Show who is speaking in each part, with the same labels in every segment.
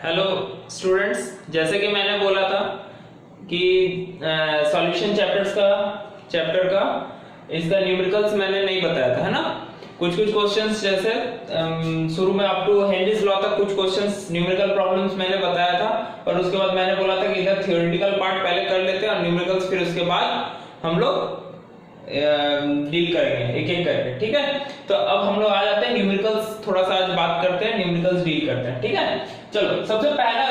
Speaker 1: Hello students, जैसे कि मैंने बोला था कि सॉल्यूशन चैप्टर का इसका न्यूमेरिकल्स मैंने नहीं बताया था, है ना। कुछ क्वेश्चंस जैसे शुरू में अप टू हेनरीज लॉ तक कुछ क्वेश्चंस न्यूमेरिकल प्रॉब्लम्स मैंने बताया था, और उसके बाद मैंने बोला था कि इधर थ्योरेटिकल पार्ट पहले कर लेते हैं और न्यूमेरिकल्स फिर उसके बाद हम लोग डील करेंगे एक एक करके, ठीक है। तो अब हम लोग आ जाते हैं न्यूमेरिकल्स, थोड़ा सा आज बात करते हैं, न्यूमेरिकल्स डील करते हैं, ठीक है। चलो, सबसे पहला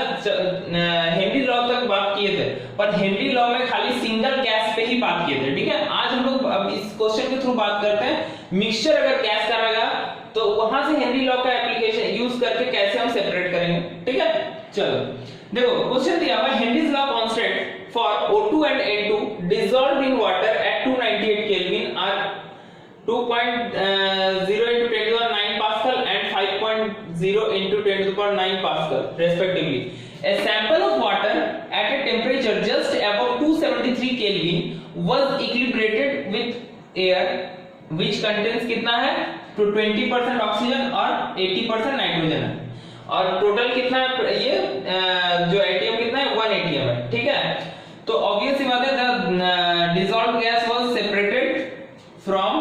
Speaker 1: हेनरी लॉ तक बात किए थे, पर हेनरी लॉ में खाली सिंगल गैस पे ही बात किए थे, ठीक है। आज हम लोग अब इस क्वेश्चन के थ्रू बात करते हैं मिक्सचर अगर गैस का रहेगा तो वहां से हेनरी लॉ का एप्लीकेशन यूज करके कैसे हम सेपरेट करेंगे, ठीक है। चलो देखो, क्वेश्चन दिया हुआ है Henry's law constant for O2 and N2 dissolved in water at 298 Kelvin are 2.0 into 10 to the power 9 Pascal and 5.0 into 10 to the power 9 Pascal respectively. A sample of water at a temperature just above 273 Kelvin was equilibrated with air which contains कितना है, तो 20% oxygen और 80% nitrogen है, और total कितना है ये जो एटीएम कितना है 1 एटीएम है, ठीक है। तो ऑब्वियस सी बात है the dissolved gas was separated from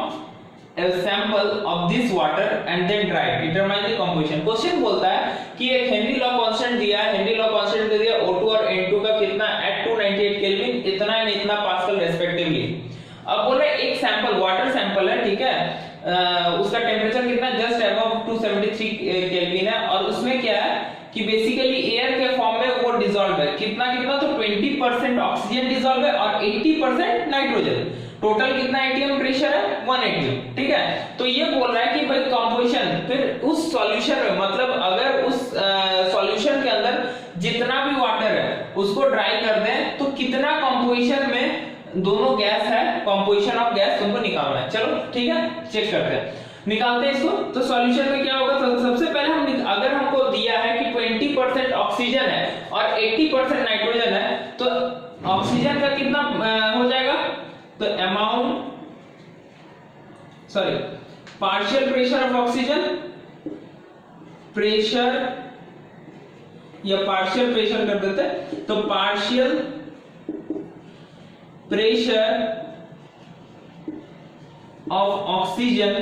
Speaker 1: a sample of this water and then dried. Determine the composition. Question बोलता है कि एक हेनरी लॉ कांस्टेंट दिया है, हेनरी लॉ कांस्टेंट दे दिया O2 और N2 का कितना at 298 केल्विन, इतना एंड इतना पास्कल रेस्पेक्टिवली। अब बोल रहे एक सैंपल वाटर सैंपल है, ठीक है, उसका टेम्परेचर कितना जस्ट अबव 273 केल्विन है, और उसमें क्या है कि बेसिकली एयर के फॉर्म में वो डिसॉल्व है, कितना तो 20% ऑक्सीजन डिसॉल्व है और 80% नाइट्रोजन। टोटल कितना एटीएम प्रेशर है 1 एटीएम, ठीक है। तो ये बोल रहा है कि भाई कंपोजिशन फिर उस सॉल्यूशन में, मतलब अगर उस सॉल्यूशन के अंदर जितना भी वाटर है उसको ड्राई कर दें तो कितना कंपोजिशन में दोनों गैस है, कंपोजिशन ऑफ गैस तुमको निकालना है। चलो ठीक है, चेक करते हैं, निकालते हैं इसको। तो सॉल्यूशन में क्या होगा, तो सबसे पहले हम अगर हमको दिया है कि 20% ऑक्सीजन है और 80% नाइट्रोजन है, तो ऑक्सीजन का कितना हो जाएगा, तो partial pressure of oxygen, pressure या पार्शियल प्रेशर कर देते हैं, तो पार्शियल प्रेशर ऑफ ऑक्सीजन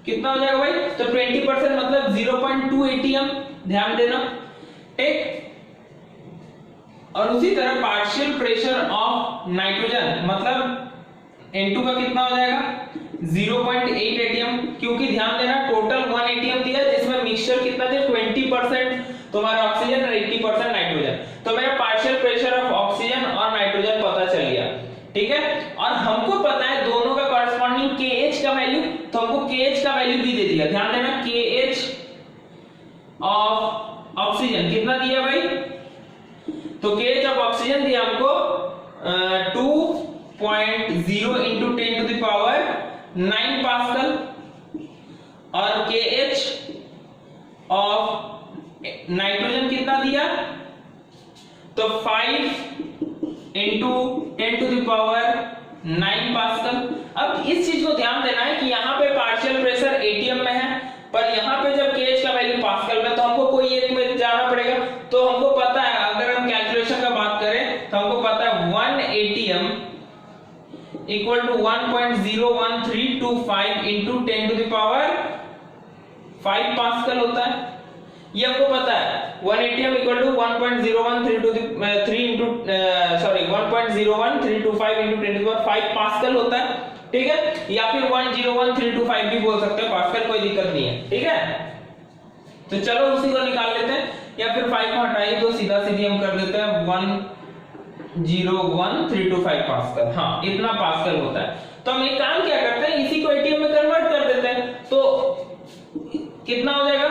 Speaker 1: कितना हो जाएगा भाई, तो 20% मतलब 0.2 एटीएम, ध्यान देना, ठीक। और उसी तरह पार्शियल प्रेशर ऑफ नाइट्रोजन मतलब N2 का कितना हो जाएगा 0.8 एटीएम, क्योंकि ध्यान देना टोटल 1 एटीएम दिया जिसमें मिक्सचर कितना थे 20% तुम्हारा ऑक्सीजन और 80% नाइट्रोजन। तो मेरा पार्शियल प्रेशर ऑफ ऑक्सीजन और नाइट्रोजन पता चल गया, ठीक है। और हमको पता है दोनों का कॉरेस्पॉन्डिंग KH का वैल्यू, तो हमको KH का वैल्यू भी दे दिया, ध्यान देना KH ऑफ ऑक्सीजन कितना दिया भाई, तो KH ऑफ ऑक्सीजन दिया हमको 2.0 into 10 to the power 9 pascal, और KH ऑफ नाइट्रोजन कितना दिया, तो 5 into 10 to the power 9 pascal. अब इस चीज को ध्यान देना है कि यहाँ पे पार्शियल प्रेशर एटीएम में है, पर यहाँ पे जब KH का वैल्यू पास्कल में, तो हमको कोई एक में जाना पड़ेगा। तो हमको पता है, अगर हम कैलकुलेशन का बात करें तो हमको पता है 1 ATM equal to 1.01325 into 10 to the power 5 pascal होता है, ये हमको पता है। 1 ATM equal to 1.01325 into 10 to the power 5 pascal होता है, ठीक है, या फिर 1.01325 भी बोल सकते हैं, पास्कल कोई दिक्कत नहीं है, ठीक है। तो चलो उसी को निकाल लेते हैं, या फिर 5 को हटाइए तो सीधा सीधी हम कर देते हैं 1.01325 पास्कल, हाँ इतना पास्कल होता है। तो हम एक काम क्या करते हैं, इसी को एटीएम में कन्वर्ट कर देते हैं, तो कितना हो जाएगा,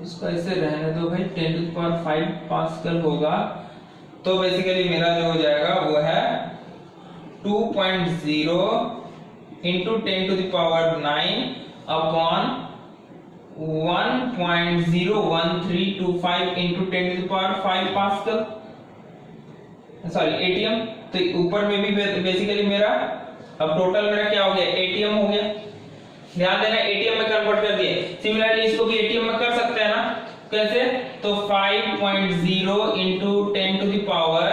Speaker 1: इसको ऐसे रहने दो भाई, 10 to the power 5 पास्कल होगा, तो बेसिकली मेरा जो हो जाएगा वो है 2.0 into 10 to the power 9 upon 1.01325 into 10 to the power 5 pascal, sorry ATM. तो ऊपर में भी बेसिकली मेरा अब टोटल मेरा क्या हो गया, एटीएम हो गया, ध्यान देना एटीएम में कन्वर्ट कर दिए। सिमिलरली इसको भी एटीएम में कर सकते हैं ना, कैसे? तो 5.0 into 10 to the power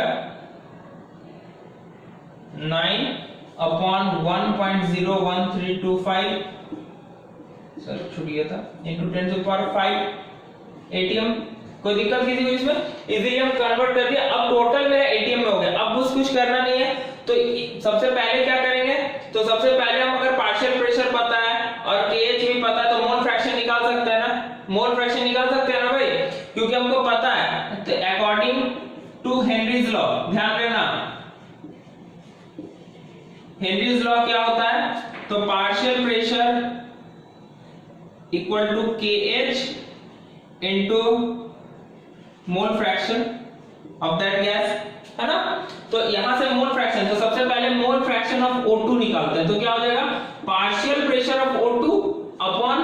Speaker 1: 9 upon 1.01325 sir छूट गया था into 10 to the power 5 ATM. कोई दिक्कत किसी को इसमें? इजीली हम कन्वर्ट कर दिया। अब टोटल मेरा एटीएम में हो गया। अब कुछ करना नहीं है, तो सबसे पहले क्या करेंगे? तो सबसे पहले हम अगर पार्शियल प्रेशर पता है और केएच भी पता है तो मोल फ्रैक्शन निकाल सकते हैं ना, मोल फ्रैक्शन निकाल सकते हैं ना भाई, क्योंकि हमको पता है। तो अकॉर्डिंग टू हेनरीज लॉ, ध्यान देना हेनरीज लॉ क्या होता है? तो partial pressure equal to KH into mole fraction of that gas, है ना। तो यहां से मोल फ्रैक्शन, तो सबसे पहले मोल फ्रैक्शन ऑफ O2 निकालते हैं। तो क्या हो जाएगा? Partial pressure of O2 upon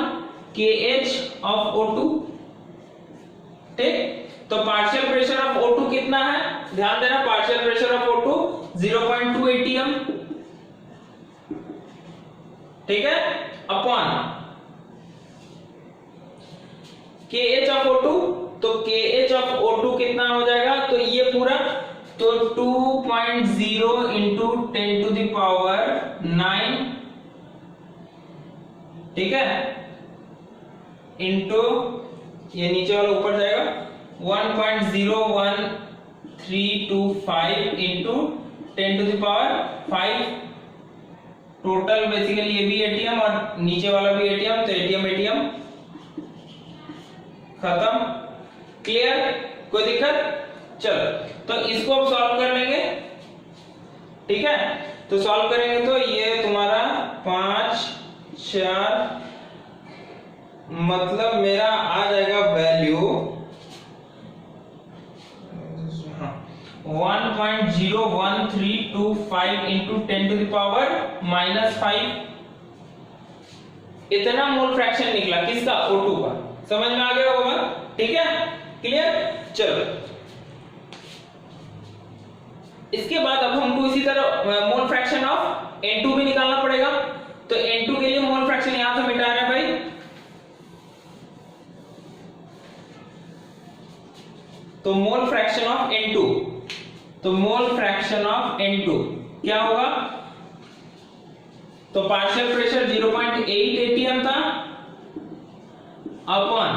Speaker 1: KH of O2, ठीक। तो पार्शियल प्रेशर ऑफ O2 कितना है? ध्यान देना, partial pressure of O2 0.2 atm, ठीक है, अपॉन KH ऑफ O2। तो KH ऑफ O2 कितना हो जाएगा? तो ये पूरा तो 2.0 इंटू 10 टू द पावर 9, ठीक है, इंटू ये नीचे वाला ऊपर जाएगा 1.01325 into 10 to the power 5। Total basically ये भी एटीएम और नीचे वाला भी एटीएम, तो एटीएम खत्म। क्लियर? कोई दिक्कत? चलो, तो इसको अब सॉल्व कर लेंगे, ठीक है। तो सॉल्व करेंगे तो ये तुम्हारा 5 4 मतलब मेरा आ जाएगा value 1.01325 into 10 to the power -5। इतना मोल फ्रैक्शन निकला किसका? O2 का। समझ में आ गया होगा, ठीक है, क्लियर। चलो, इसके बाद अब हमको इसी तरह मोल फ्रैक्शन ऑफ N2 भी निकालना पड़ेगा। तो N2 के लिए मोल फ्रैक्शन यहां से मिटा रहे हैं भाई, तो मोल फ्रैक्शन ऑफ N2, तो मोल फ्रैक्शन ऑफ N2 क्या होगा? तो पार्शियल प्रेशर 0.8 atm था अपॉन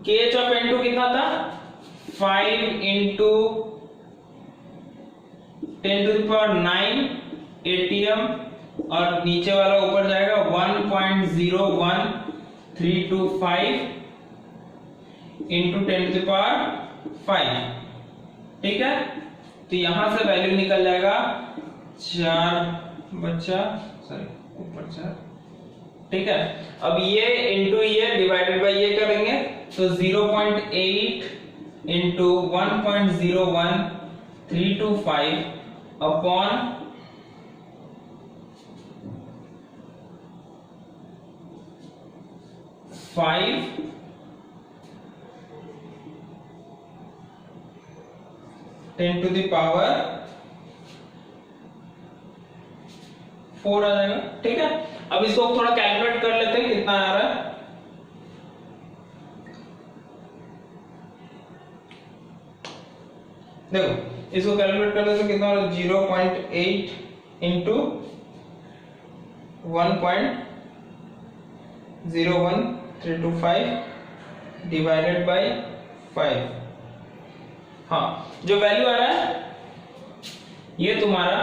Speaker 1: KH ऑफ N2 कितना था? 5 into 10 to the power 9 atm और नीचे वाला ऊपर जाएगा 1.01325 इंटू 10 टू द पावर 5, ठीक है। तो यहां से वैल्यू निकल जाएगा 4 बच्चा सॉरी ऊपर 4, ठीक है। अब ये इंटू ये डिवाइडेड बाय ये करेंगे तो 0.8 into 1.01325 upon 5 10 to the power 4 आ जाएगा, ठीक है। अब इसको थोड़ा कैलकुलेट कर लेते हैं कितना आ रहा है। देखो इसको कैलकुलेट कर लेते हैं कितना हो रहा है? 0.8 इंटू 1.01325 डिवाइडेड बाय 5। हाँ, जो वैल्यू आ रहा है ये तुम्हारा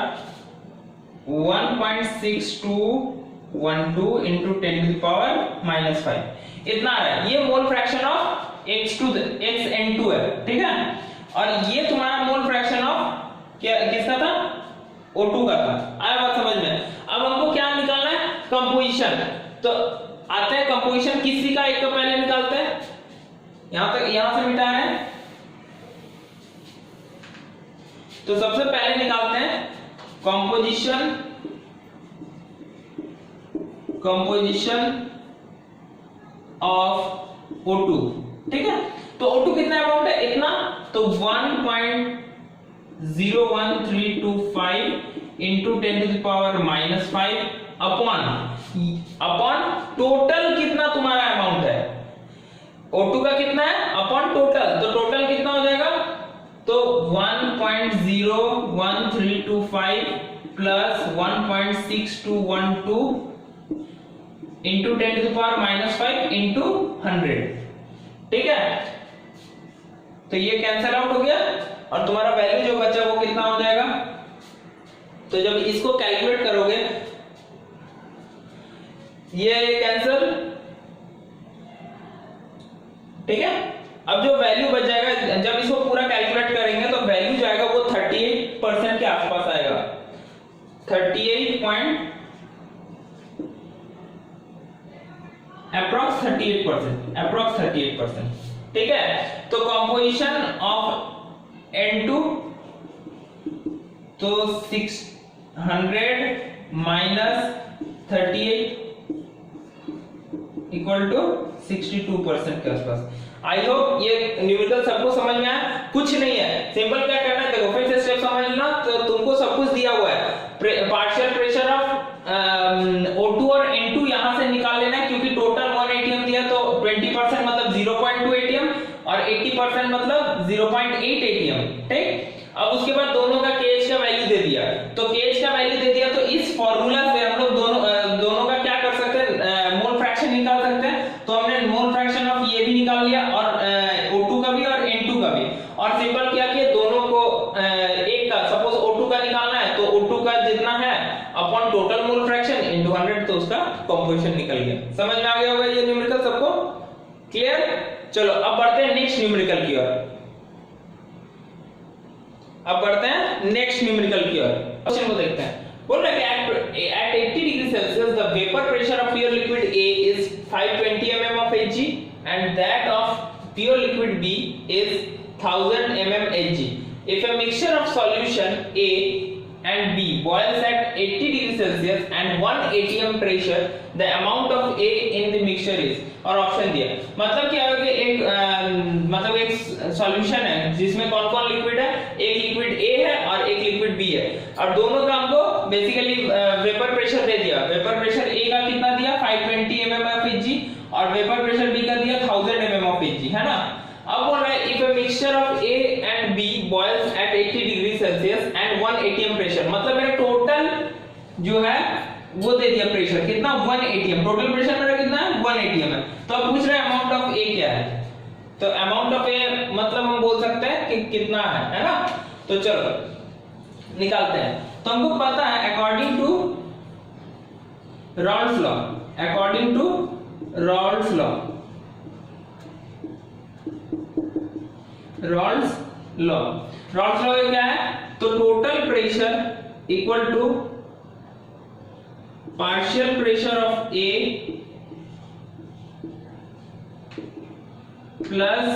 Speaker 1: 1.6212 इंटू 10 टू द पावर -5 इतना आ रहा है। ये मोल फ्रैक्शन ऑफ xN2 है, ठीक है। और ये तुम्हारा मोल फ्रैक्शन ऑफ क्या किसका था? O2 का था। आया बात समझ में? अब हमको क्या निकालना है? कंपोजिशन। तो आते हैं कंपोजिशन किसी का, एक तो पहले निकालते हैं, यहां तक यहां से मिटा रहे हैं। तो सबसे पहले निकालते हैं कंपोजिशन ऑफ O2, ठीक है। तो O2 कितना अमाउंट है? इतना, तो 1.01325 into 10 to the power -5 upon total कितना तुम्हारा अमाउंट है, O2 का कितना है अपॉन टोटल, तो टोटल कितना हो जाएगा, तो 1.01325 plus 1.6212 into 10 to the power -5 into 100, ठीक है। तो ये कैंसिल आउट हो गया और तुम्हारा वैल्यू जो बचा वो कितना हो जाएगा, तो जब इसको कैलकुलेट करोगे ये कैंसिल, ठीक है। अब जो वैल्यू बच जाएगा जब इसको पूरा कैलकुलेट करेंगे तो वैल्यू जो आएगा वो 38% के आसपास आएगा, 38%, ठीक है। तो कंपोजिशन ऑफ N2 तो 600 माइनस 38 इक्वल टू 62% के आसपास। आई होप ये न्यूमेरिकल सबको समझ में आया, कुछ नहीं है, सिंपल क्या करना है, देखो फिर से स्टेप समझ लेना। तो तुमको सब कुछ दिया हुआ है, पार्शियल प्रेशर ऑफ O2 और N2 यहां से निकाल लेना है, क्योंकि टोटल 1 atm दिया तो 20% मतलब 0.2 atm और 80% मतलब 0.8 atm, ठीक। अब उसके बाद दोनों का KH का वैल्यू दे दिया, तो KH का वैल्यू दे दिया तो इस फार्मूला से हम लोग दोनों का क्या कर सकते हैं, मोल फ्रैक्शन निकाल सकते हैं। तो हमने मोल फ्रैक्शन ऑफ ये भी निकाल लिया और O2 का भी और N2 का भी, और सिंपल क्या किया, दोनों को एक का सपोज O2 का निकालना है तो O2 का जितना है upon total mole fraction into 100, तो उसका कंपोजिशन निकल गया। समझ में आ गया होगा ये न्यूमेरिकल सबको क्लियर। चलो अब बढ़ते हैं नेक्स्ट न्यूमेरिकल की ओर, क्वेश्चन को देखते हैं। बोल रहा है कि at 80 degree Celsius the vapour pressure of pure liquid A is 520 mm of Hg and that of pure liquid B is 1000 mm Hg. If a mixture of solution A and B boils at 80 degree Celsius and 1 atm pressure, the amount of A in the mixture is, और option दिया, मतलब क्या है कि एक solution है जिसमें कौन कौन लिक्विड है, एक लिक्विड A है और एक लिक्विड B है, और दोनों का हमको बेसिकली वेपर प्रेशर दे दिया। वेपर प्रेशर A का कितना दिया 520 mm of Hg और वेपर प्रेशर B का दिया 1000 mm of Hg, है ना। अब बोल रहा है if a mixture of A and B boils at 80 degree Celsius and 1 atm pressure, मतलब मेरा टोटल जो है वो दे दिया प्रेशर कितना 1 atm, टोटल प्रेशर मेरा कितना है 1 atm है। तो अब पूछ रहा है अमाउंट ऑफ A क्या है, तो अमाउंट ऑफ A मतलब हम बोल सकते हैं कि कितना है ना। तो चलो निकालते हैं। तो हमको पता है अकॉर्डिंग टू रॉल्स लॉ क्या है, तो total pressure equal to partial pressure of A plus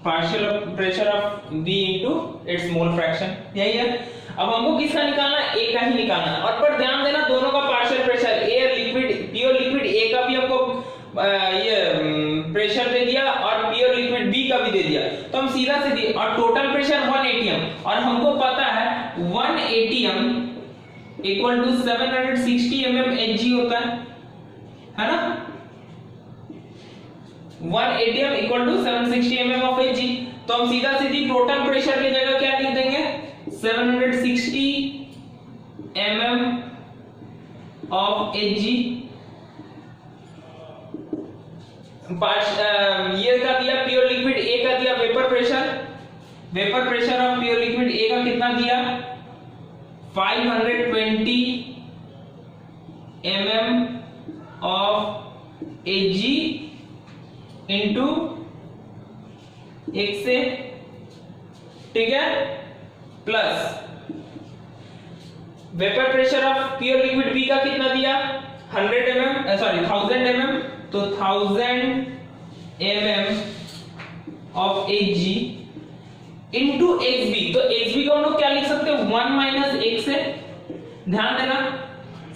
Speaker 1: partial pressure of B into its mole fraction, यही है। अब हमको किसका निकालना है, A का ही निकालना है। और पर ध्यान देना दोनों का partial pressure A liquid pure liquid A का भी हमको ये प्रेशर दे दिया और प्योर लिक्विड B का भी दे दिया, तो हम सीधा सीधी, और टोटल प्रेशर 1 atm और हमको पता है 1 atm equal to 760 mm Hg होता है ना। 1 atm equal to 760 mm of Hg, तो हम सीधा सीधी टोटल प्रेशर की जगह क्या लिख देंगे 760 mm of Hg। ये का दिया प्योर लिक्विड A का दिया vapour pressure of pure liquid A का कितना दिया 520 mm of Hg इंटू 1 से, ठीक है, plus vapour pressure of pure liquid B का कितना दिया 1000 mm, तो 1000 mm of Hg into xb, तो xb को हम लोग क्या लिख सकते हैं 1 माइनस x से, ध्यान देना,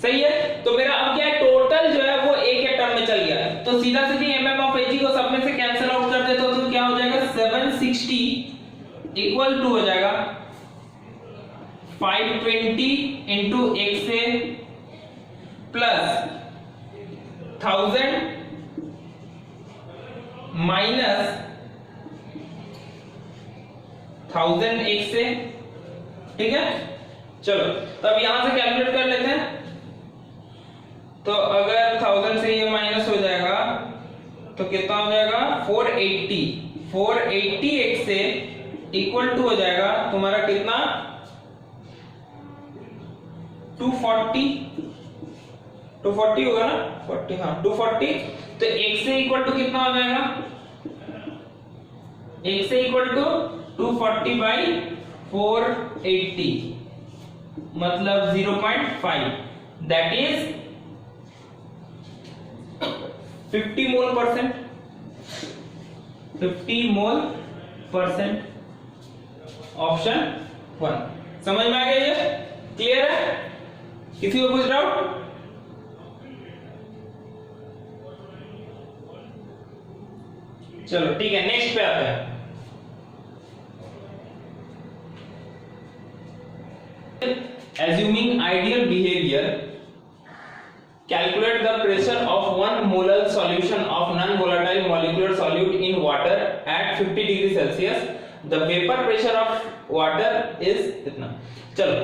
Speaker 1: सही है। तो मेरा अब क्या है टोटल जो है वो a के टर्म में चल गया, तो सीधा सीधी mm of Hg को सब में से कैंसिल आउट कर दे तो क्या हो जाएगा 560 इक्वल टू हो जाएगा 520 into XA plus 1000 minus 1000 XA। ठीक है, चलो तब यहां से कैलकुलेट कर लेते हैं। तो अगर 1000 से ये माइनस हो जाएगा तो कितना हो जाएगा 480 XA इक्वल टू हो जाएगा तुम्हारा कितना 240 होगा ना 40, हाँ 240। तो XA इक्वल टू कितना हो जाएगा, XA इक्वल टू 240 बाई 480 मतलब 0.5 that is 50 mole percent. 50 mole percent option 1। समझ में आ गया, ये क्लियर है? किसी को कुछ डाउट? चलो ठीक है, नेक्स्ट पे आते हैं। Assuming ideal behavior, calculate the pressure of 1 molar solution of non-volatile molecular solute in water at 50 degree Celsius. The vapor pressure of water is इतना। चलो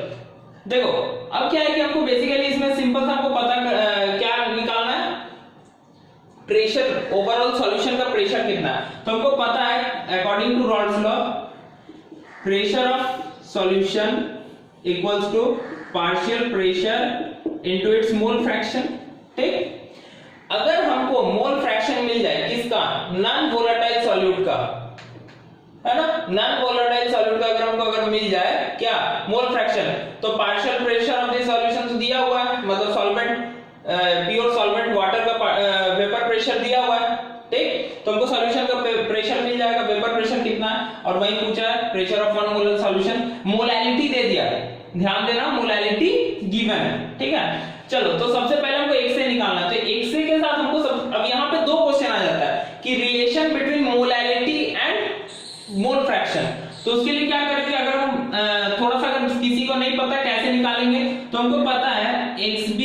Speaker 1: देखो, अब क्या है कि हमको बेसिकली इसमें सिंपल सा हमको पता क्या निकालना है, प्रेशर, ओवरऑल सॉल्यूशन का प्रेशर कितना है। तो हमको पता है according to Raoult's law pressure of solution equals to partial pressure into its mole fraction. ठीक, अगर हमको मोल फ्रैक्शन मिल जाए किसका, नॉन वोलेटाइल सॉल्यूट का, है ना, नॉन वोलेटाइल सॉल्यूट का अगर मिल जाए क्या, मोल फ्रैक्शन, तो partial pressure of the solution दिया हुआ है, मतलब सॉल्वेंट, प्योर सॉल्वेंट वाटर का वेपर प्रेशर दिया हुआ है। ठीक, तो हमको सॉल्यूशन का प्रेशर मिल जाएगा, वेपर प्रेशर कितना है, और वही पूछा है pressure of 1 molar solution, molality दे दिया है, ध्यान देना मोलैलिटी गिवन है। ठीक है, चलो तो सबसे पहले हमको XA निकालना है। तो XA के साथ हमको अब यहाँ पे दो क्वेश्चन आ जाता है कि relation between molality and mole fraction. तो उसके लिए क्या करेंगे, अगर हम थोड़ा सा, अगर किसी को नहीं पता कैसे निकालेंगे, तो हमको पता है XB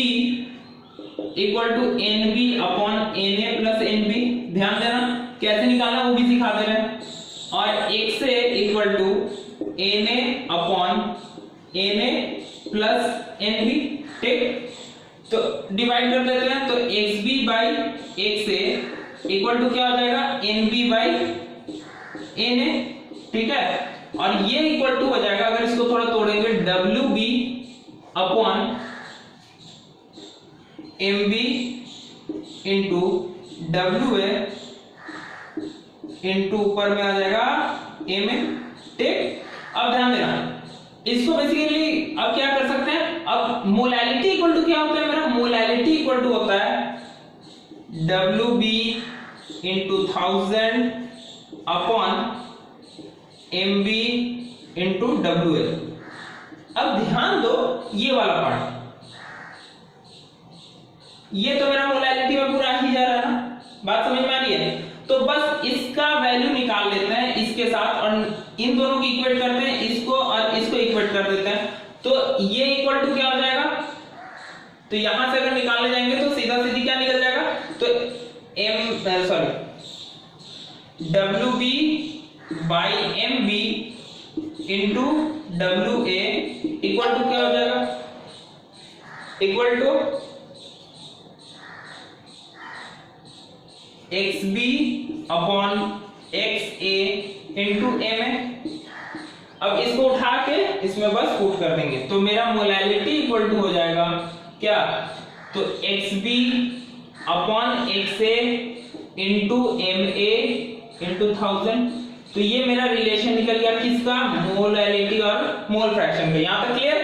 Speaker 1: equal to NB upon NA plus NB। ध्यान देना कैसे निकालना वो भी सिखा दे रहे हैं। और XA equal to NA upon NA plus NB। ठीक, तो डिवाइड कर देते हैं। तो XB by XA equal to क्या हो जाएगा, NB बाई NA। ठीक है, और ये इक्वल टू हो जाएगा, अगर इसको थोड़ा तोड़ेंगे, WB upon MB into WA into ऊपर में आ जाएगा MA। ठीक, अब ध्यान देना, इसको बेसिकली अब क्या कर सकते हैं, अब मोलैलिटी इक्वल टू क्या होता है मेरा, मोलैलिटी इक्वल टू होता है WB into 1000 upon MB into WA। अब ध्यान दो ये वाला पार्ट, ये तो मेरा मोलैलिटी में पूरा ही जा रहा है ना, बात समझ में आ रही है? तो बस इसका वैल्यू निकाल लेते हैं इसके साथ, और इन दोनों की इक्वेट करते हैं, इसको और इसको इक्वेट कर देते हैं। तो ये इक्वल टू क्या हो जाएगा, तो यहां से अगर निकालने जाएंगे तो सीधा सीधी क्या निकल जाएगा, तो WB by MB into WA equal to क्या हो जाएगा, equal to XB upon XA into MA। अब इसको उठा के इसमें बस पुट कर देंगे, तो मेरा मोलैलिटी इक्वल टू हो जाएगा क्या, तो XB upon XA into MA into 1000। तो ये मेरा रिलेशन निकल गया किसका, मोलैलिटी और मोल फ्रैक्शन का। यहां तक क्लियर?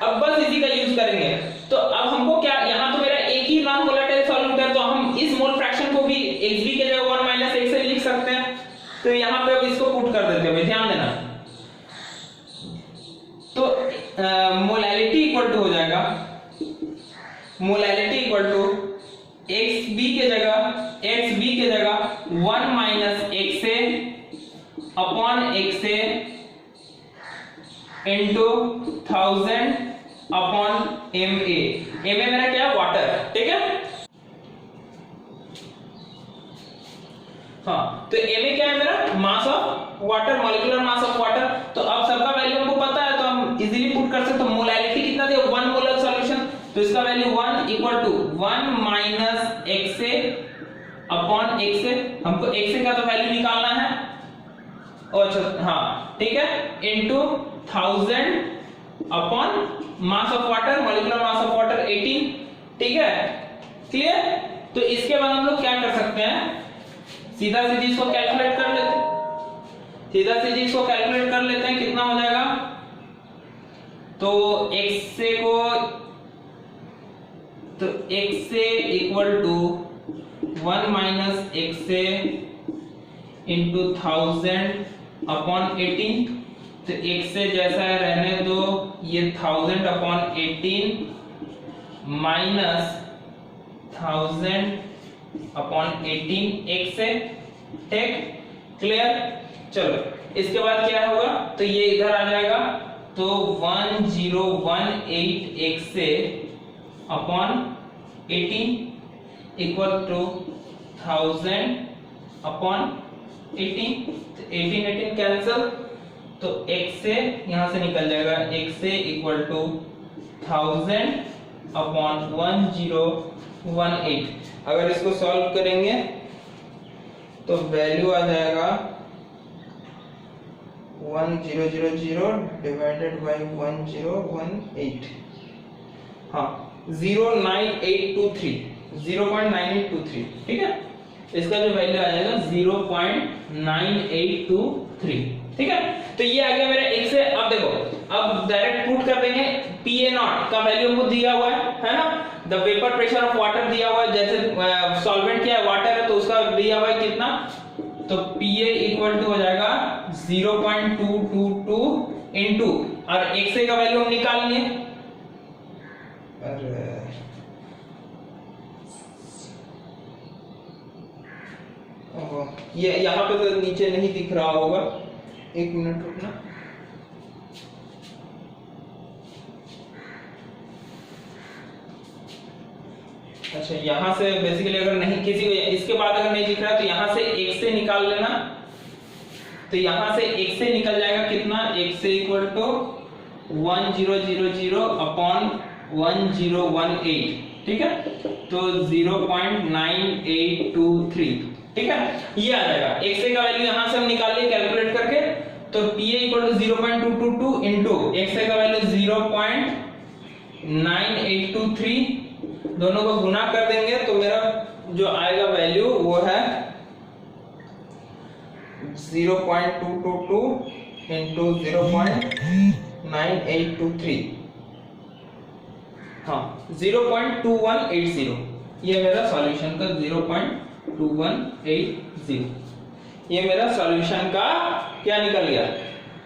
Speaker 1: अब बस इसी का यूज करेंगे। तो अब हमको क्या, यहां तो मेरा एक ही नॉन वोलेटाइल सॉल्यूट है, तो हम इस मोल फ्रैक्शन को भी XB के जगह 1 माइनस x से लिख सकते हैं। तो यहां पे अब इसको पुट कर देते हैं, ध्यान देना। तो मोलैलिटी इक्वल टू हो जाएगा, मोलैलिटी इक्वल टू XB के जगह 1 minus XA upon XA into 1000 upon MA। MA मेरा क्या है? वाटर, ठीक है। हाँ, तो MA क्या है मेरा? Mass of water, molecular mass of water. तो अब सबका वैल्यू हमको पता है, तो हम इजीली पुट कर सकते हैं। मोलैरिटी कितना दे? 1 मोलर सॉल्यूशन, तो इसका value 1 equal to 1 minus XA upon XA। हमको XA का तो वैल्यू निकालना है, अच्छा हाँ ठीक है, into 1000 upon mass of water, molecular mass of water 18, ठीक है, क्लियर। तो इसके बाद हम लोग क्या कर सकते हैं, सीधा सीधी इसको कैलकुलेट कर लेते हैं, सीधा सीधी इसको कैलकुलेट कर लेते हैं, कितना हो जाएगा। तो XA को, तो XA equal to 1 minus XA into 1000 upon 18। तो XA जैसा है रहने दो, ये 1000 अपॉन 18 माइनस 1000 अपॉन 18 XA, ठीक, क्लियर। चलो इसके बाद क्या होगा, तो ये इधर आ जाएगा, तो 1018 XA upon 18 equal to 1000 upon 18। तो 18 कैंसिल, तो XA यहां से निकल जाएगा, XA इक्वल टू 1000 अपॉन 1018। अगर इसको सॉल्व करेंगे तो वैल्यू आ जाएगा 1000 डिवाइडेड बाय 1018, हाँ 09823, 0.9823, ठीक है। इसका जो वैल्यू आ जाएगा 0.9823, ठीक है। तो ये आ गया मेरा एक से। अब देखो, अब डायरेक्ट पुट कर देंगे, PA0 का वैल्यू हमको दिया हुआ है ना, the vapour pressure of water दिया हुआ है, जैसे सॉल्वेंट क्या है, वाटर है, तो उसका दिया हुआ है कितना, तो PA इक्वल टू हो जाएगा 0.222 इनटू, और XA का वैल्यू हम निकाल लिए, अरे ये यहाँ पे तो नीचे नहीं दिख रहा होगा, एक मिनट रुकना। अच्छा, यहाँ से बेसिकली अगर नहीं, किसी को इसके बाद अगर नहीं दिख रहा है तो यहाँ से एक से निकाल लेना, तो यहाँ से एक से निकल जाएगा कितना, एक से इक्वल टू 1000 अपॉन 1018, ठीक है, तो 0.9823, ठीक है, ये आ जाएगा। XA का वैल्यू यहां से हम निकाल लिए कैलकुलेट करके, तो PA equal to 0.222 into XA का वैल्यू 0.9823, दोनों को गुना कर देंगे तो मेरा जो आएगा वैल्यू वो है 0.222 इनटू 0.9823, हाँ 0.2180, ये मेरा सॉल्यूशन का 0.2180, ये मेरा सॉल्यूशन का क्या निकल गया,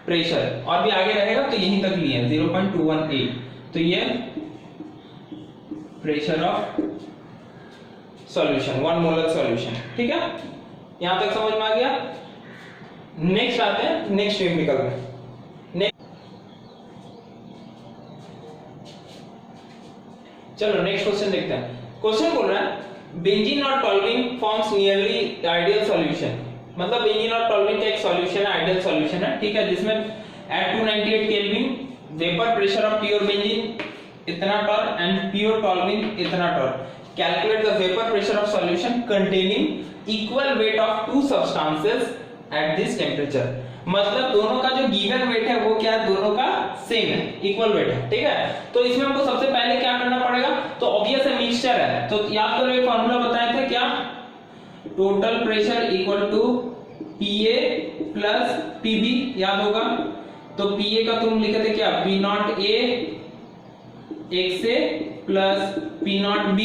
Speaker 1: प्रेशर। और भी आगे रहेगा तो यहीं तक लिए 0.218, तो ये pressure of solution, 1 molar solution, ठीक है, यहां तक समझ में आ गया। नेक्स्ट आते हैं नेक्स्ट केमिकल में। चलो नेक्स्ट क्वेश्चन देखते हैं। क्वेश्चन बोल रहा है बेंजीन और toluene forms nearly ideal solution, मतलब बेंजीन और टॉल्यूइन का एक सॉल्यूशन है, आइडियल सॉल्यूशन है, ठीक है, जिसमें at 298 kelvin vapour pressure of pure benzene इतना टॉर एंड प्योर टॉल्यूइन इतना torr. Calculate the vapour pressure of solution containing equal weight of two substances at this temperature, मतलब दोनों का जो गिवन वेट है वो क्या है, दोनों का सेम है, इक्वल वेट है, ठीक है। तो इसमें हमको सबसे पहले क्या करना पड़ेगा, तो ऑब्वियस है मिक्सचर है, तो याद करो एक फार्मूला बताए थे क्या, total pressure equal to PA plus PB, याद होगा। तो PA का तुम लिखे थे क्या, P0A XA plus P0B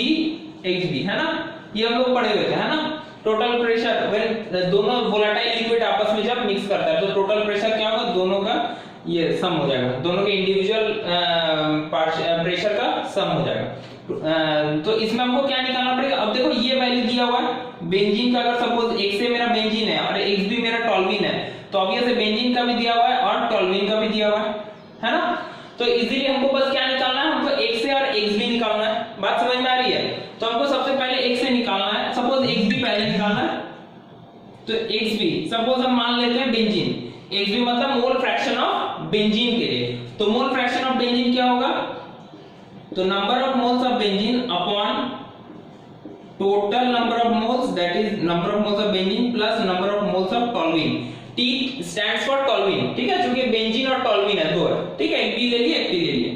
Speaker 1: XB, है ना, ये हम लोग पढ़े हुए थे, है ना। टोटल प्रेशर व्हेन दोनों वोलेटाइल लिक्विड आपस में जब मिक्स करता है तो टोटल प्रेशर क्या होगा, दोनों का ये सम हो जाएगा, दोनों के इंडिविजुअल प्रेशर का सम हो जाएगा। तो इसमें हमको क्या निकालना पड़ेगा, अब देखो ये वैल्यू दिया हुआ है बेंजीन का, अगर सपोज XA मेरा बेंजीन है और XB मेरा टॉल्यूइन है, तो ऑब्वियसली बेंजीन का भी दिया हुआ है और टोल्यूइन का भी दिया हुआ है ना। तो इजीली हमको बस क्या निकालना है, हमको x से और xb निकालना है। बात समझ में आ रही है? तो हमको सबसे पहले x से निकालना है, सपोज xb पहले निकालना है। तो xb सपोज हम मान लेते हैं बेंजीन, xb मतलब मोल फ्रैक्शन ऑफ बेंजीन के लिए। तो मोल फ्रैक्शन ऑफ बेंजीन क्या होगा, तो number of moles of benzene upon total number of moles, that is number of moles of benzene plus number of moles of toluene. T stands for toluene, ठीक है, क्योंकि benzene और toluene है दो है, ठीक है, एक बी ले लिए एक टी ले लिए।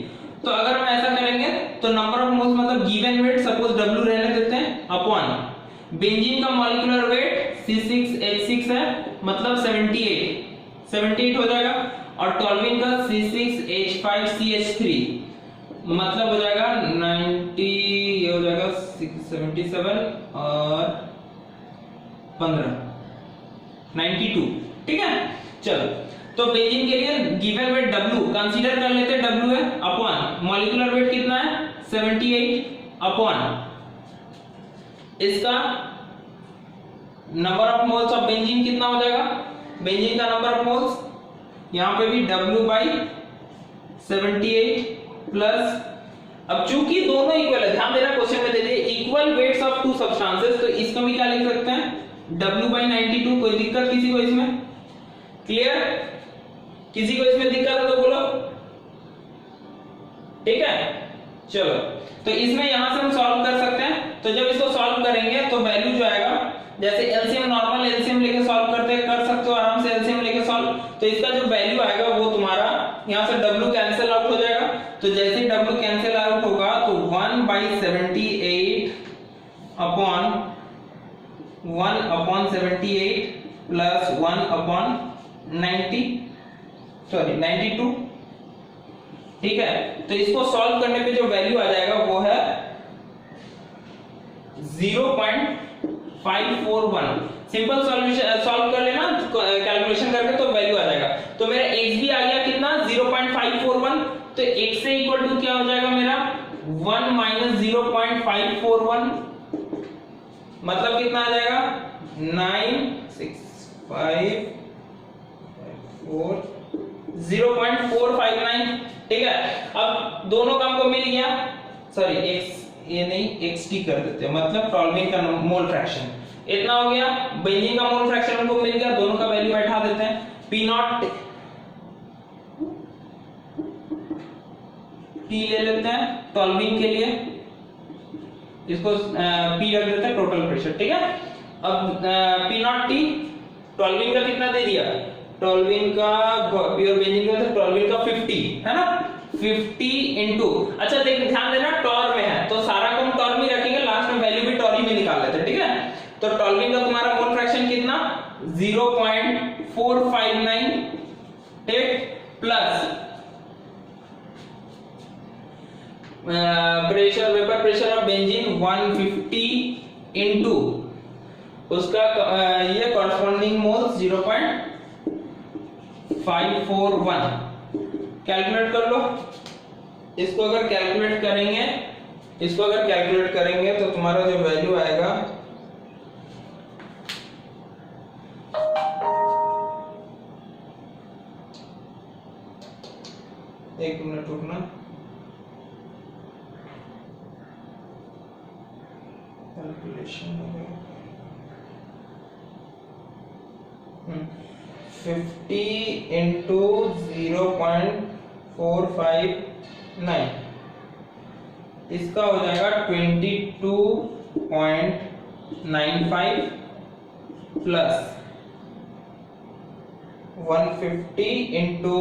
Speaker 1: तो अगर हम ऐसा करेंगे तो नंबर ऑफ मोल्स मतलब गिवन वेट सपोज W रहने देते हैं अपॉन बेंजीन का मॉलिक्यूलर वेट C6H6 है मतलब 78 हो जाएगा, और टोल्यूइन का C6H5CH3 मतलब हो जाएगा 90, ये हो जाएगा 77 और 15 92, ठीक है। चलो तो बेंजीन के लिए गिवन वेट W कंसीडर कर लेते हैं, W है अपॉन मॉलिक्यूलर वेट कितना है 78 अपॉन इसका number of moles of benzene कितना हो जाएगा, बेंजीन का नंबर ऑफ मोल्स यहां पे भी W बाई 78 प्लस, अब चूंकि दोनों इक्वल है, ध्यान देना क्वेश्चन में दे दिए equal weights of two substances, तो इसको भी क्या लिख सकते हैं W बाई 92। कोई दिक्कत किसी को इसमें? क्लियर? किसी को इसमें दिक्कत है तो बोलो, ठीक है। चलो तो इसमें यहां से हम सॉल्व कर सकते हैं। तो जब इसको सॉल्व करेंगे तो वैल्यू जो आएगा, जैसे एलसीएम नॉर्मल एलसीएम लेके सॉल्व कर सकते हो आराम से एलसीएम लेके सॉल्व। तो इसका जो वैल्यू आएगा वो तुम्हारा यहां से W कैंसिल आउट हो जाएगा। तो जैसे ही W कैंसिल आउट होगा तो 1/78 अपॉन 1/78 प्लस 1/92, ठीक है। तो इसको सॉल्व करने पे जो वैल्यू आ जाएगा वो है 0.541। सिंपल सॉल्यूशन सॉल्व कर लेना कैलकुलेशन करके, तो वैल्यू आ जाएगा। तो मेरा xb आ गया कितना 0.541, तो x से इक्वल टू क्या हो जाएगा मेरा 1 माइनस 0.541 मतलब कितना आ जाएगा 0.459, ठीक है। अब दोनों का हमको मिल गया, सॉरी x ये नहीं xt कर देते हैं, मतलब टोल्यूइन का मोल फ्रैक्शन इतना हो गया, बेंजीन का मोल फ्रैक्शन हमको मिल गया, दोनों का वैल्यू बैठा देते हैं। P0 T ले लेते हैं टोल्यूइन के लिए, इसको P रख देते हैं टोटल प्रेशर, ठीक है। अब P0 T टोल्यूइन का कितना दे दिया, टोल्यूइन का प्योर बेंजीन का टोल्यूइन का 50 है ना, 50 इनटू, अच्छा देख ध्यान देना टॉर में है तो सारा को हम टॉर में रखेंगे, लास्ट में वैल्यू भी टॉर ही में निकाल लेते हैं, ठीक है। तो टोल्यूइन का तुम्हारा मोल फ्रैक्शन कितना 0.459, ठीक, plus pressure vapour pressure of benzene 150 into उसका ये कॉरस्पॉन्डिंग मोल्स 0.541 कैलकुलेट कर लो। इसको अगर कैलकुलेट करेंगे तो तुम्हारा जो वैल्यू आएगा एक मिनट रुकना, कैलकुलेशन 50 into 0.459 इसका हो जाएगा 22.95 प्लस 150 into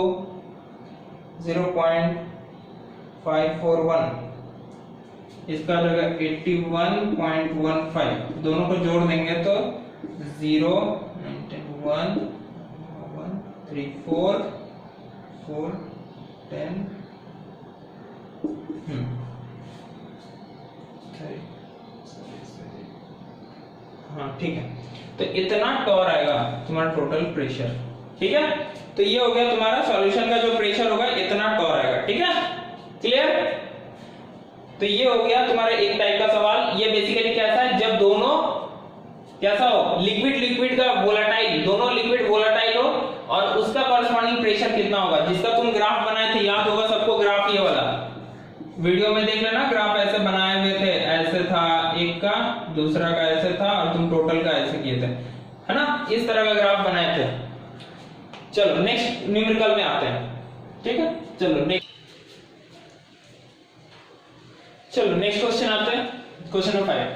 Speaker 1: 0.541 इसका हो जाएगा 81.15, दोनों को जोड़ देंगे तो 0 1 3 4 4 10 हाँ ठीक है। तो इतना टॉर आएगा तुम्हारा टोटल प्रेशर, ठीक है। तो ये हो गया तुम्हारा सॉल्यूशन का जो प्रेशर होगा इतना टॉर आएगा, ठीक है, क्लियर। तो ये हो गया तुम्हारा एक टाइप का सवाल। ये बेसिकली कैसा है, जब दोनों कैसा हो लिक्विड का वोलेटाइल, दोनों लिक्विड वोलेटाइल हो प्रेशर कितना होगा, जिसका तुम ग्राफ बनाए थे, याद होगा सबको ग्राफ ये वाला, वीडियो में देख लेना, ग्राफ ऐसे बनाए हुए थे, ऐसे था एक का, दूसरा का ऐसे था और तुम टोटल का ऐसे किए थे, है ना, इस तरह का ग्राफ बनाए थे। चलो नेक्स्ट न्यूमेरिकल में आते हैं, ठीक है। चलो नेक्स्ट क्वेश्चन आते हैं, question number 5,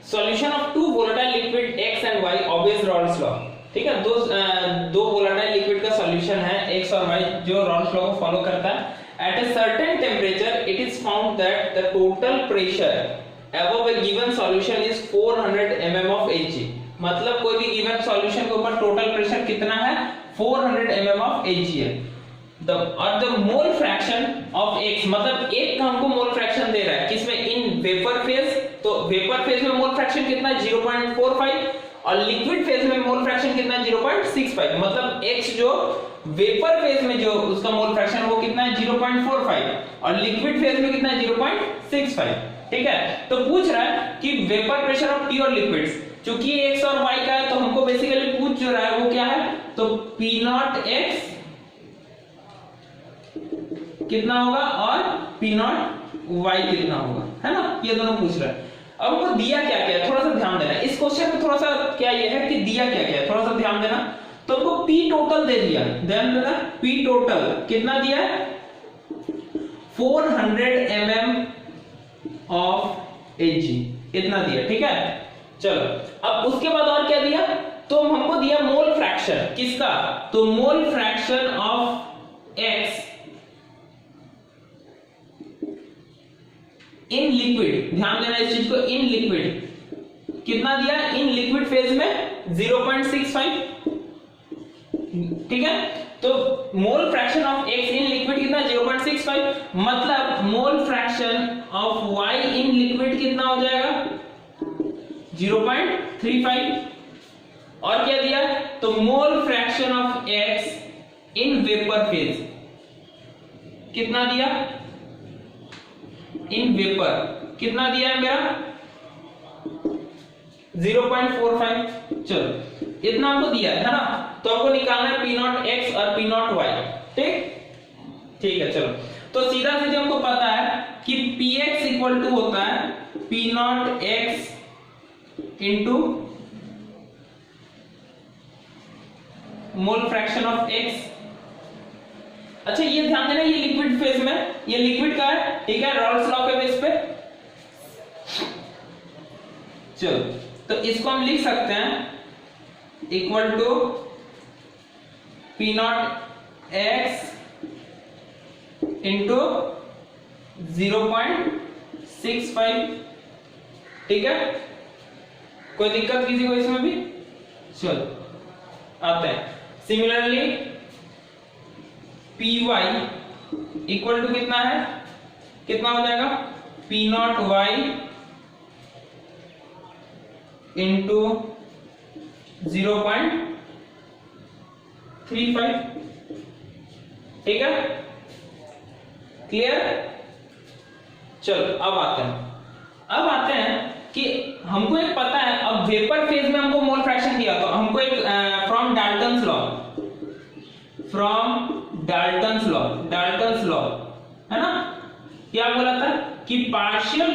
Speaker 1: solution of two volatile liquid x and y obvious Raoult's law, ठीक है। दो वोलेटाइल लिक्विड का सॉल्यूशन है x और y जो रॉल्स लॉ को फॉलो करता है। At a certain temperature, it is found that the total pressure above a given solution is 400 mm of Hg। मतलब कोई भी given solution के ऊपर total pressure कितना है, 400 mm of Hg है। और the mole fraction of x, मतलब एक का हमको मोल फ्रैक्शन दे रहा है, किसमें, इन वेपर फेज, तो वेपर फेज में मोल फ्रैक्शन कितना है 0.45 और लिक्विड फेज में मोल फ्रैक्शन कितना है 0.65, मतलब x जो वेपर फेज में जो उसका मोल फ्रैक्शन वो कितना है 0.45 और लिक्विड फेज में कितना है 0.65, ठीक है। तो पूछ रहा है कि vapour pressure of pure liquids, चूंकि x और y का है तो हमको बेसिकली पूछ जो रहा है वो क्या है, तो P0x कितना होगा और P0y कितना होगा, है ना, ये दोनों पूछ रहा है। अब हमको दिया क्या क्या है, थोड़ा सा ध्यान देना इस क्वेश्चन में, थोड़ा सा क्या ये है कि दिया क्या क्या है, थोड़ा सा ध्यान देना। तो हमको P टोटल दे दिया, ध्यान देना, P टोटल कितना दिया है 400 mm ऑफ Hg, इतना दिया, ठीक है। चलो अब उसके बाद और क्या दिया, तो हमको दिया मोल फ्रैक्शन, किसका, तो मोल fraction of x in liquid, ध्यान देना इस चीज को, इन लिक्विड कितना दिया, इन लिक्विड फेज में 0.65, ठीक है। तो मोल fraction of x in liquid कितना 0.65, मतलब मोल fraction of y in liquid कितना हो जाएगा 0.35। और क्या दिया, तो मोल fraction of x in vapour phase कितना दिया, इन वेपर कितना दिया है मेरा 0.45। चलो इतना हमको दिया है ना, तो हमको निकालना है P0x और P0y, ठीक है। चलो तो सीधा सीधे हमको पता है कि Px इक्वल टू होता है P0x into mole fraction of x। अच्छा ये ध्यान देना, ये लिक्विड फेज में, ये लिक्विड का है, ठीक है, रॉल्स लॉ के बेस पे। चलो तो इसको हम लिख सकते हैं इक्वल टू P0x इंटू 0.65, ठीक है। कोई दिक्कत किसी को इसमें भी, चलो आते हैं। सिमिलरली Py इक्वल टू कितना है, कितना हो जाएगा P0y इंटू 0.35, ठीक है, क्लियर। चलो अब आते हैं कि हमको एक पता है, अब वेपर फेज में हमको मोल फ्रैक्शन दिया, तो हमको एक फ्रॉम डाल्टन्स लॉ है ना, क्या बोला था कि partial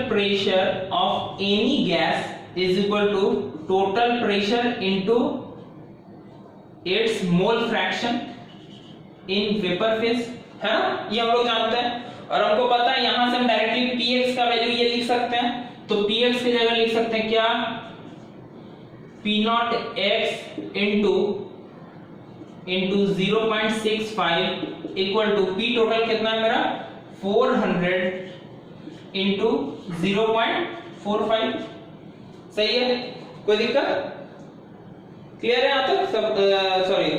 Speaker 1: pressure of any gas is equal to total pressure into its mole fraction in vapour phase, है ना, ये हम लोग जानते हैं। और हमको पता है यहां से हम डायरेक्टली Px का वैल्यू ये लिख सकते हैं, तो Px की जगह लिख सकते हैं क्या, P0x into 0.65 equal to P total कितना है मेरा 400 इंटू 0.45, सही है, कोई दिक्कत, क्लियर है यहाँ तक सब, सॉरी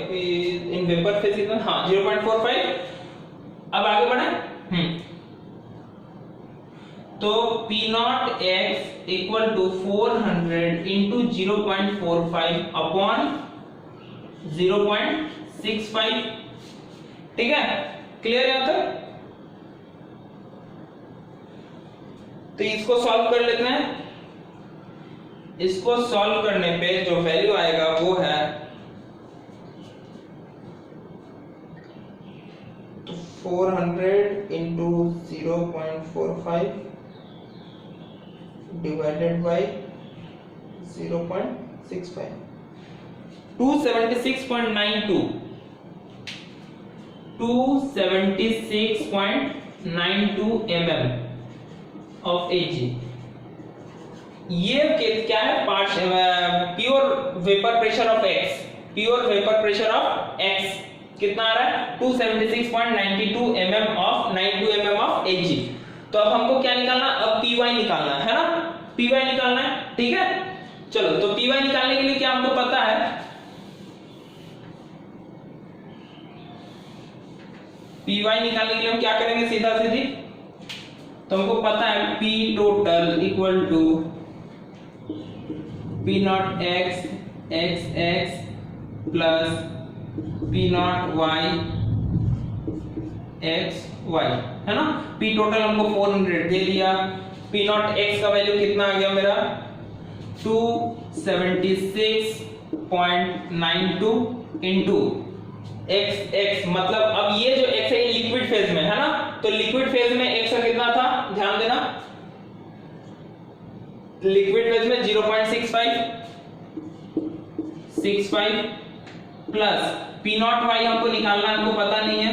Speaker 1: इन वेपर फेज कितना, हाँ 0.45। अब आगे बढ़े, तो P0x equal to 400 into 0.45 upon 0.65, ठीक है, क्लियर है यहाँ तक। तो इसको सॉल्व कर लेते हैं। इसको सॉल्व करने पे जो वैल्यू आएगा वो है 400 into 0.45 divided by 0.65, 276.92 mm of Hg। ये क्या है? Pure vapour pressure of X, pure vapour pressure of X कितना आ रहा है? 276.92 mm of Hg। तो अब हमको क्या निकालना? अब Py निकालना है ना, Py निकालना है, ठीक है। चलो, तो Py निकालने के लिए क्या हमको पता है? Py निकालने के लिए हम क्या करेंगे? सीधा सीधी तो हमको पता है P total equal to P not x x plus P not y x y, है ना। P टोटल हमको 400 दे दिया। P नॉट x का वैल्यू कितना आ गया मेरा? 276.92 इंटू x, मतलब अब ये जो x है ये लिक्विड फेज में है ना, तो लिक्विड फेज में x का कितना था? ध्यान देना, लिक्विड फेज में 0.65 प्लस P नॉट y हमको निकालना है, हमको पता नहीं है,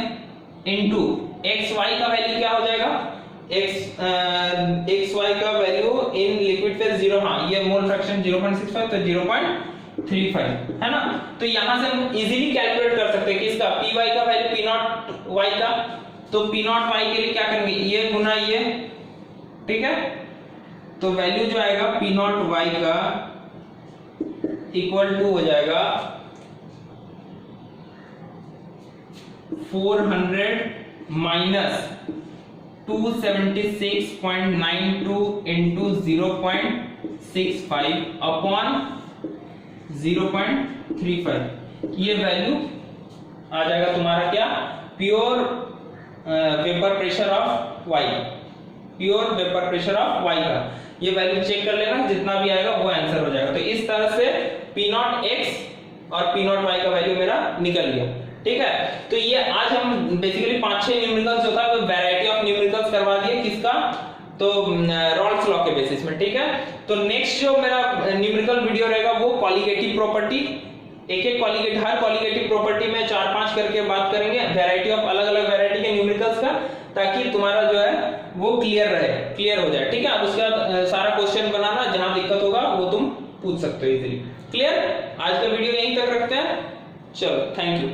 Speaker 1: इंटू xy का वैल्यू क्या हो जाएगा? xy का वैल्यू इन लिक्विड फेज 0, हाँ ये मोल फ्रैक्शन 0.65 तो 0.35 है ना। तो यहां से हम इजीली कैलकुलेट कर सकते हैं कि इसका py का वैल्यू p नॉट y का, तो p नॉट y के लिए क्या करेंगे? ये गुना ये, ठीक है। तो वैल्यू जो आएगा p नॉट y का इक्वल टू हो जाएगा 400 माइनस 276.92 इंटू 0.65 अपॉन 0.35, ये वैल्यू आ जाएगा तुम्हारा क्या? Pure vapour pressure of Y, pure vapour pressure of Y का ये वैल्यू चेक कर लेना, जितना भी आएगा वो आंसर हो जाएगा। तो इस तरह से P नॉट x और P नॉट y का वैल्यू मेरा निकल गया, ठीक है। तो ये आज हम बेसिकली 5-6 न्यूमेरिकल्स होता है, वैरायटी ऑफ न्यूमेरिकल्स करवा दिए, किसका? तो रॉल्स लॉ के बेसिस में, ठीक है। तो नेक्स्ट जो मेरा न्यूमेरिकल वीडियो रहेगा वो कॉलिगेटिव प्रॉपर्टी, एक हर कॉलिगेटिव प्रॉपर्टी में 4-5 करके बात करेंगे, वैरायटी ऑफ अलग-अलग वैरायटी के न्यूमेरिकल्स का, ताकि तुम्हारा जो है वो क्लियर हो जाए, ठीक है। अब उसके बाद सारा क्वेश्चन बनाना, जहां दिक्कत होगा वो तुम पूछ सकते हो इजीली। क्लियर? आज का वीडियो यहीं तक रखते हैं, चलो थैंक यू।